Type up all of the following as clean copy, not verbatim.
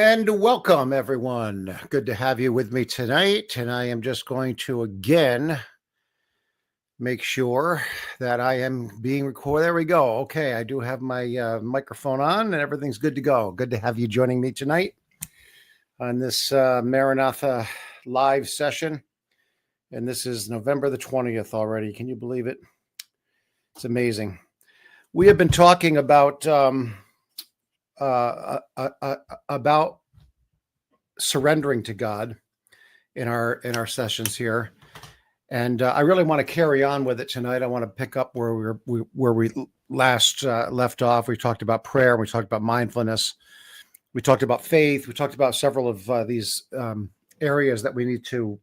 And welcome, everyone. Good to have you with me tonight. And I am just going to again make sure that I am being recorded. There we go. Okay, I do have my microphone on and everything's good to go. Good to have you joining me tonight on this Maranatha live session. And this is November the 20th already. Can you believe it? It's amazing. We have been talking about surrendering to God in our sessions here, and I really want to carry on with it tonight. I want to pick up where we last left off. We talked about prayer, we talked about mindfulness, we talked about faith, we talked about several of these areas that we need to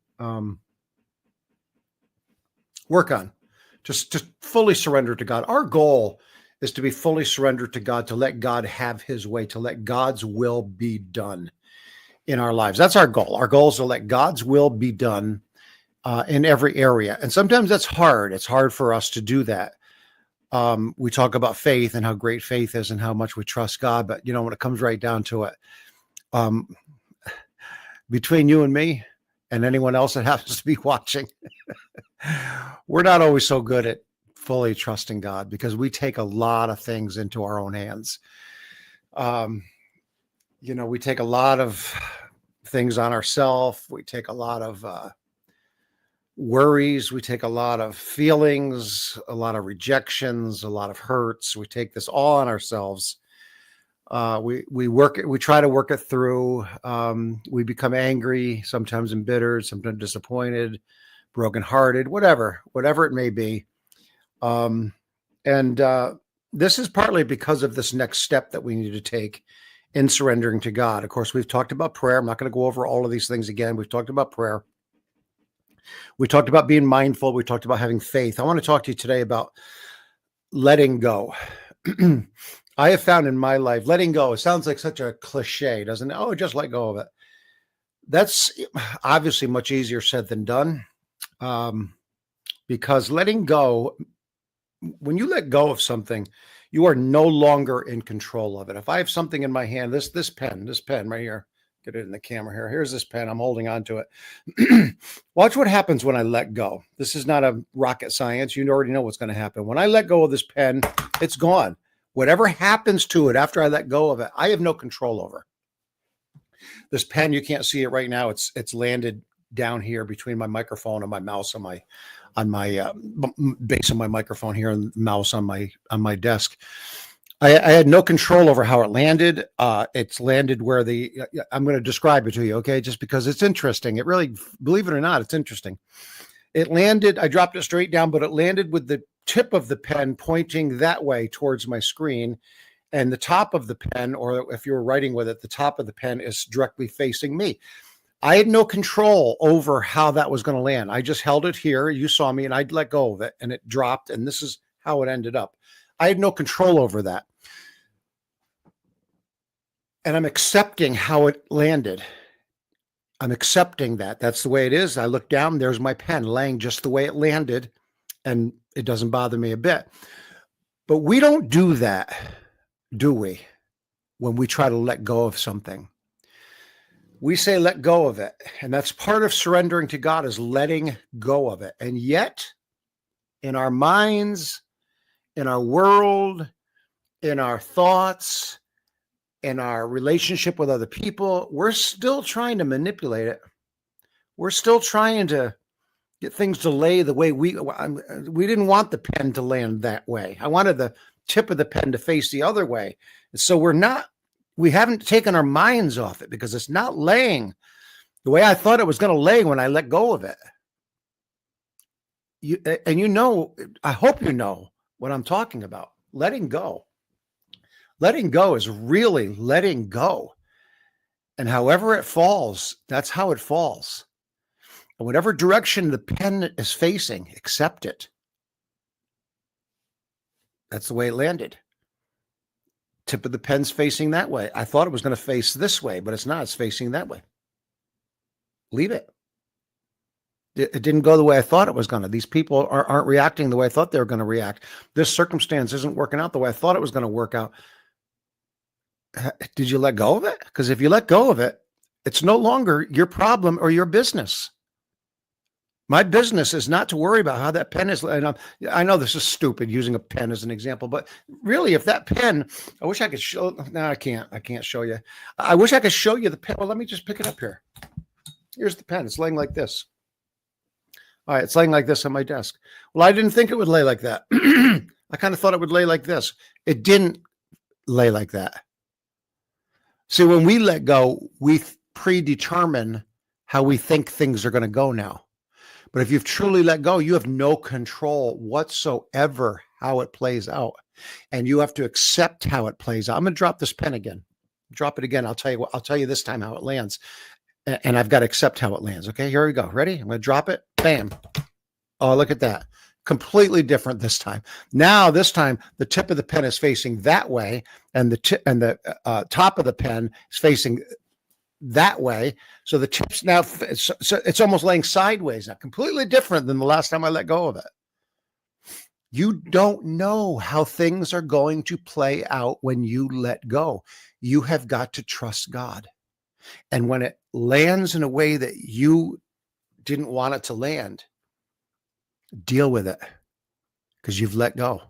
work on. Just fully surrender to God. Our goal is to be fully surrendered to God, to let God have his way, to let God's will be done in our lives. That's our goal. Our goal is to let God's will be done in every area. And sometimes that's hard. It's hard for us to do that. We talk about faith and how great faith is and how much we trust God. But, when it comes right down to it, between you and me and anyone else that happens to be watching, we're not always so good at fully trusting God, because we take a lot of things into our own hands. We take a lot of things on ourselves. We take a lot of worries. We take a lot of feelings, a lot of rejections, a lot of hurts. We take this all on ourselves. We try to work it through. We become angry, sometimes embittered, sometimes disappointed, brokenhearted, whatever it may be. This is partly because of this next step that we need to take in surrendering to God. Of course, we've talked about prayer. I'm not going to go over all of these things again. We've talked about prayer. We talked about being mindful. We talked about having faith. I want to talk to you today about letting go. I have found in my life, letting go, it sounds like such a cliche, doesn't it? Oh, just let go of it. That's obviously much easier said than done. Because letting go, when you let go of something, you are no longer in control of it. If I have something in my hand, this pen right here, get it in the camera here. Here's this pen. I'm holding on to it. Watch what happens when I let go. This is not a rocket science. You already know what's going to happen. When I let go of this pen, it's gone. Whatever happens to it after I let go of it, I have no control over. This pen, you can't see it right now. It's landed down here between my microphone and my mouse on my base of my microphone here and mouse on my desk. I had no control over how it landed. It's landed where I'm going to describe it to you, okay? Just because it's interesting. It really, believe it or not, it's interesting. It landed, I dropped it straight down, but it landed with the tip of the pen pointing that way towards my screen. And the top of the pen, or if you were writing with it, the top of the pen is directly facing me. I had no control over how that was going to land. I just held it here. You saw me, and I'd let go of it, and it dropped, and this is how it ended up. I had no control over that. And I'm accepting how it landed. I'm accepting that. That's the way it is. I look down, there's my pen laying just the way it landed, and it doesn't bother me a bit. But we don't do that, do we, when we try to let go of something? We say, let go of it. And that's part of surrendering to God, is letting go of it. And yet, in our minds, in our world, in our thoughts, in our relationship with other people, we're still trying to manipulate it. We're still trying to get things to lay the way we didn't want the pen to land that way. I wanted the tip of the pen to face the other way. And so we haven't taken our minds off it, because it's not laying the way I thought it was going to lay when I let go of it. I hope you know what I'm talking about. Letting go. Letting go is really letting go. And however it falls, that's how it falls. And whatever direction the pen is facing, accept it. That's the way it landed. Tip of the pen's facing that way. I thought it was going to face this way, but it's not. It's facing that way. Leave it. It didn't go the way I thought it was going to. These people aren't reacting the way I thought they were going to react. This circumstance isn't working out the way I thought it was going to work out. Did you let go of it? Because if you let go of it, it's no longer your problem or your business. My business is not to worry about how that pen is. And I know this is stupid using a pen as an example, but really, if that pen, I wish I could show. No, I can't. I can't show you. I wish I could show you the pen. Well, let me just pick it up here. Here's the pen. It's laying like this. All right, it's laying like this on my desk. Well, I didn't think it would lay like that. I kind of thought it would lay like this. It didn't lay like that. See, when we let go, we predetermine how we think things are going to go now. But if you've truly let go, you have no control whatsoever how it plays out. And you have to accept how it plays out. I'm going to drop this pen again. Drop it again. I'll tell you this time how it lands. And I've got to accept how it lands. Okay, here we go. Ready? I'm going to drop it. Bam. Oh, look at that. Completely different this time. Now, this time, the tip of the pen is facing that way, and the top of the pen is facing that way. So the tip's now, it's almost laying sideways now, completely different than the last time I let go of it. You don't know how things are going to play out when you let go. You have got to trust God. And when it lands in a way that you didn't want it to land, deal with it because you've let go.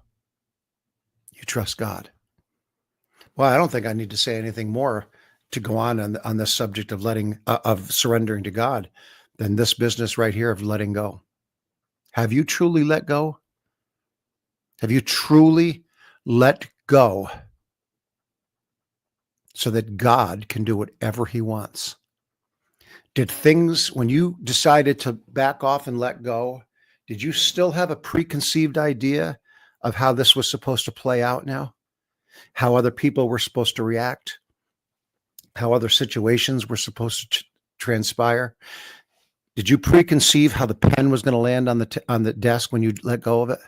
You trust God. Well, I don't think I need to say anything more to go on this subject of surrendering to God than this business right here of letting go. Have you truly let go? Have you truly let go so that God can do whatever he wants? Did things, when you decided to back off and let go, did you still have a preconceived idea of how this was supposed to play out now? How other people were supposed to react? How other situations were supposed to transpire? Did you preconceive how the pen was going to land on the desk when you let go of it?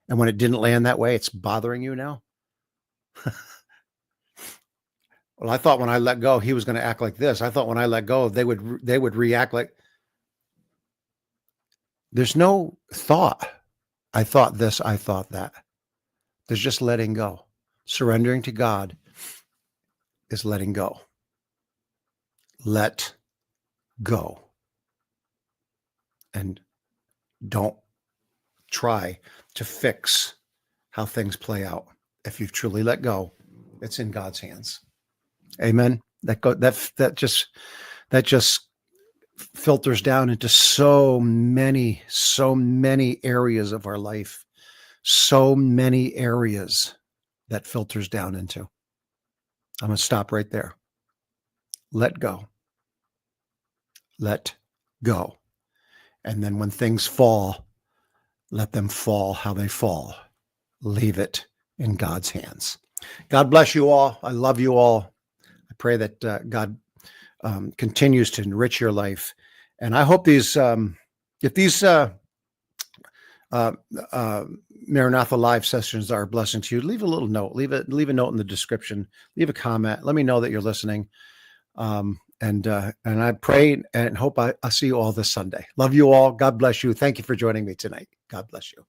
And when it didn't land that way, it's bothering you now? Well, I thought when I let go, he was going to act like this. I thought when I let go, they would react like. There's no thought. I thought this, I thought that. There's just letting go. Surrendering to God is letting go. Let go. And don't try to fix how things play out. If you've truly let go, it's in God's hands. Amen. That just filters down into so many areas of our life. So many areas that filters down into. I'm going to stop right there. Let go. Let go. And then when things fall, let them fall how they fall. Leave it in God's hands. God bless you all. I love you all. I pray that God continues to enrich your life. And I hope if these Maranatha live sessions are a blessing to you, leave a little note. Leave a note in the description. Leave a comment. Let me know that you're listening. And I pray and hope I see you all this Sunday. Love you all. God bless you. Thank you for joining me tonight. God bless you.